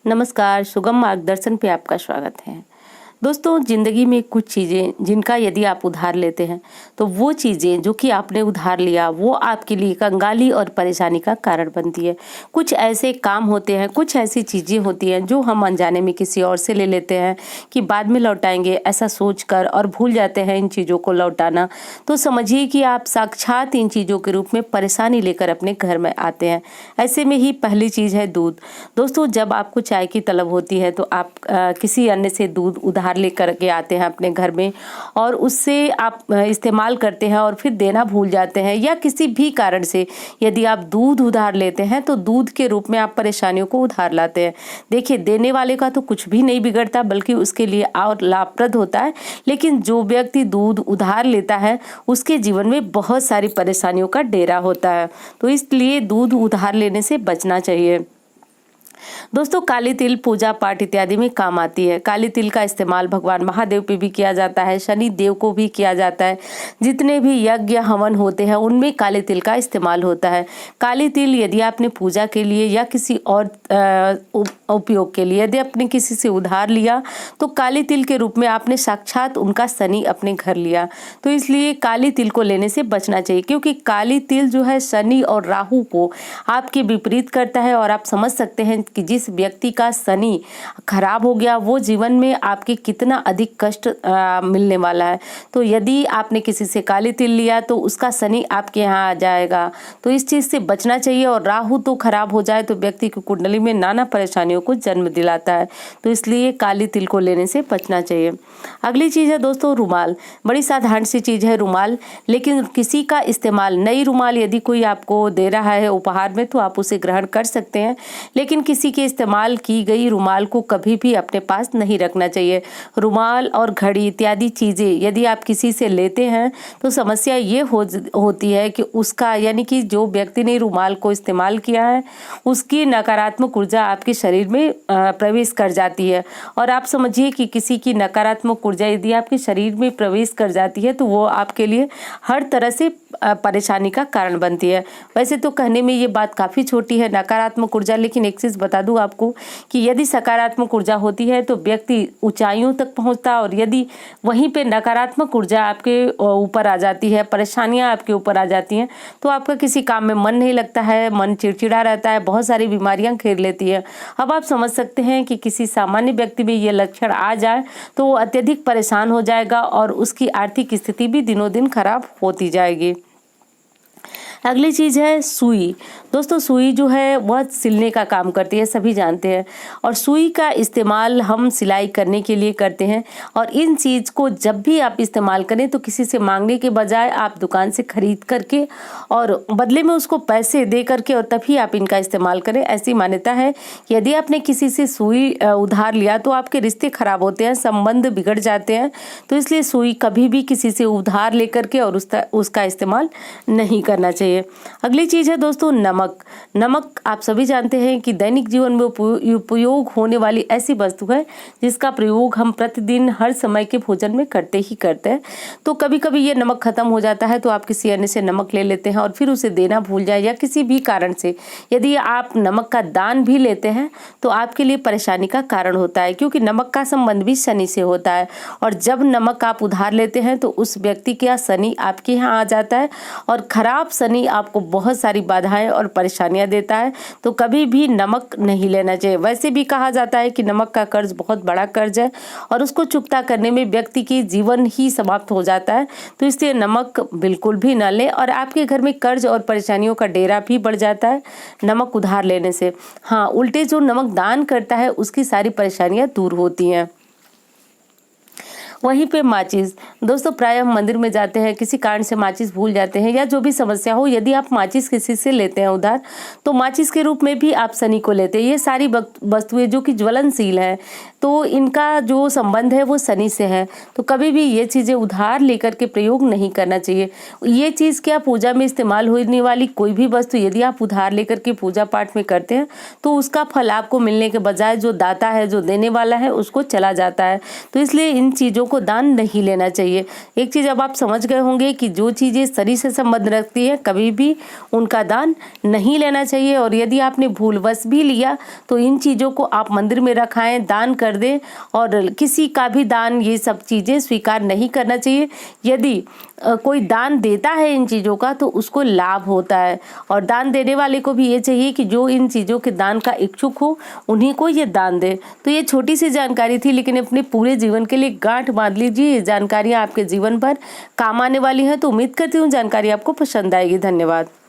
नमस्कार, सुगम मार्गदर्शन पे आपका स्वागत है। दोस्तों, ज़िंदगी में कुछ चीज़ें जिनका यदि आप उधार लेते हैं तो वो चीज़ें जो कि आपने उधार लिया वो आपके लिए कंगाली और परेशानी का कारण बनती है। कुछ ऐसे काम होते हैं, कुछ ऐसी चीज़ें होती हैं जो हम अनजाने में किसी और से ले लेते हैं कि बाद में लौटाएंगे ऐसा सोचकर और भूल जाते हैं इन चीज़ों को लौटाना। तो समझिए कि आप साक्षात इन चीज़ों के रूप में परेशानी लेकर अपने घर में आते हैं। ऐसे में ही पहली चीज़ है दूध। दोस्तों, जब आपको चाय की तलब होती है तो आप किसी अन्य से दूध उधार लेकर के आते हैं अपने घर में और उससे आप इस्तेमाल करते हैं और फिर देना भूल जाते हैं, या किसी भी कारण से यदि आप दूध उधार लेते हैं तो दूध के रूप में आप परेशानियों को उधार लाते हैं। देखिए, देने वाले का तो कुछ भी नहीं बिगड़ता बल्कि उसके लिए और लाभप्रद होता है, लेकिन जो व्यक्ति दूध उधार लेता है उसके जीवन में बहुत सारी परेशानियों का डेरा होता है। तो इसलिए दूध उधार लेने से बचना चाहिए। दोस्तों, काली तिल पूजा पाठ इत्यादि में काम आती है। काली तिल का इस्तेमाल भगवान महादेव पे भी किया जाता है, शनि देव को भी किया जाता है। जितने भी यज्ञ हवन होते हैं उनमें काली तिल का इस्तेमाल होता है। काली तिल यदि आपने पूजा के लिए या किसी और उपयोग के लिए यदि आपने किसी से उधार लिया तो काली तिल के रूप में आपने साक्षात उनका शनि अपने घर लिया। तो इसलिए काली तिल को लेने से बचना चाहिए, क्योंकि काली तिल जो है शनि और राहु को आपके विपरीत करता है। और आप समझ सकते हैं कि जिस व्यक्ति का शनि खराब हो गया वो जीवन में आपके कितना अधिक कष्ट मिलने वाला है। तो यदि आपने किसी से काली तिल लिया तो उसका शनि आपके यहाँ आ जाएगा, तो इस चीज से बचना चाहिए। और राहु तो खराब हो जाए तो व्यक्ति की कुंडली में नाना परेशानियों को जन्म दिलाता है, तो इसलिए काली तिल को लेने से बचना चाहिए। अगली चीज है दोस्तों रुमाल। बड़ी साधारण सी चीज है रुमाल, लेकिन किसी का इस्तेमाल, नई रुमाल यदि कोई आपको दे रहा है उपहार में तो आप उसे ग्रहण कर सकते हैं, लेकिन किसी के इस्तेमाल की गई रुमाल को कभी भी अपने पास नहीं रखना चाहिए। रुमाल और घड़ी इत्यादि चीजें यदि आप किसी से लेते हैं तो समस्या ये होती है कि उसका, यानी कि जो व्यक्ति ने रुमाल को इस्तेमाल किया है उसकी नकारात्मक ऊर्जा आपके शरीर में प्रवेश कर जाती है। और आप समझिए कि किसी की नकारात्मक ऊर्जा यदि आपके शरीर में प्रवेश कर जाती है तो वो आपके लिए हर तरह से परेशानी का कारण बनती है। वैसे तो कहने में ये बात काफी छोटी है, नकारात्मक ऊर्जा, लेकिन एक चीज बता दूं आपको कि यदि सकारात्मक ऊर्जा होती है तो व्यक्ति ऊंचाइयों तक पहुंचता है, और यदि वहीं पे नकारात्मक ऊर्जा आपके ऊपर आ जाती है, परेशानियां आपके ऊपर आ जाती हैं, तो आपका किसी काम में मन नहीं लगता है, मन चिड़चिड़ा रहता है, बहुत सारी बीमारियां घेर लेती है। अब आप समझ सकते हैं कि किसी सामान्य व्यक्ति में ये लक्षण आ जाए तो वो अत्यधिक परेशान हो जाएगा और उसकी आर्थिक स्थिति भी दिनों दिन खराब होती जाएगी। अगली चीज है सुई। दोस्तों, सुई जो है वह सिलने का काम करती है, सभी जानते हैं, और सुई का इस्तेमाल हम सिलाई करने के लिए करते हैं। और इन चीज को जब भी आप इस्तेमाल करें तो किसी से मांगने के बजाय आप दुकान से खरीद करके और बदले में उसको पैसे दे करके और तभी आप इनका इस्तेमाल करें। ऐसी मान्यता है कि यदि आपने किसी से सुई उधार लिया तो आपके रिश्ते खराब होते हैं, संबंध बिगड़ जाते हैं। तो इसलिए सुई कभी भी किसी से उधार लेकर के और उसका इस्तेमाल नहीं करना चाहिए। अगली चीज है दोस्तों नमक। नमक आप सभी जानते हैं कि दैनिक जीवन में उपयोग होने वाली ऐसी वस्तु है जिसका प्रयोग हम प्रतिदिन हर समय के भोजन में करते ही करते हैं। तो कभी कभी ये नमक खत्म हो जाता है तो आप किसी अन्य से नमक ले लेते हैं और फिर उसे देना भूल जाए, या किसी भी कारण से यदि आप नमक का दान भी लेते हैं तो आपके लिए परेशानी का कारण होता है, क्योंकि नमक का संबंध भी शनि से होता है। और जब नमक आप उधार लेते हैं तो उस व्यक्ति का शनि आपके यहाँ आ जाता है और खराब शनि आपको बहुत सारी बाधाएं और परेशानियां देता है। तो कभी भी नमक नहीं लेना चाहिए। वैसे भी कहा जाता है कि नमक का कर्ज बहुत बड़ा कर्ज है और उसको चुकता करने में व्यक्ति की जीवन ही समाप्त हो जाता है। तो इसलिए नमक बिल्कुल भी ना लें, और आपके घर में कर्ज और परेशानियों का डेरा भी बढ़ जाता है नमक उधार लेने से। हाँ, उल्टे जो नमक दान करता है उसकी सारी परेशानियां दूर होती हैं। वहीं पे माचिस। दोस्तों, प्राय हम मंदिर में जाते हैं, किसी कारण से माचिस भूल जाते हैं या जो भी समस्या हो, यदि आप माचिस किसी से लेते हैं उधार तो माचिस के रूप में भी आप शनि को लेते हैं। ये सारी वस्तुएं जो कि ज्वलनशील है तो इनका जो संबंध है वो शनि से है। तो कभी भी ये चीजें उधार लेकर के प्रयोग नहीं करना चाहिए। ये चीज क्या, पूजा में इस्तेमाल होने वाली कोई भी वस्तु यदि आप उधार लेकर के पूजा पाठ में करते हैं तो उसका फल आपको मिलने के बजाय जो दाता है, जो देने वाला है, उसको चला जाता है। तो इसलिए इन चीजों को दान नहीं लेना चाहिए। एक चीज़ अब आप समझ गए होंगे कि जो चीज़ें शरीर से संबंध रखती है कभी भी उनका दान नहीं लेना चाहिए। और यदि आपने भूलवश भी लिया तो इन चीज़ों को आप मंदिर में रखाएं, दान कर दें। और किसी का भी दान ये सब चीज़ें स्वीकार नहीं करना चाहिए। यदि कोई दान देता है इन चीज़ों का तो उसको लाभ होता है, और दान देने वाले को भी ये चाहिए कि जो इन चीज़ों के दान का इच्छुक हो उन्हीं को ये दान दे। तो ये छोटी सी जानकारी थी, लेकिन अपने पूरे जीवन के लिए गांठ बांध लीजिए। ये जानकारियाँ आपके जीवन भर काम आने वाली हैं। तो उम्मीद करती हूँ जानकारी आपको पसंद आएगी। धन्यवाद।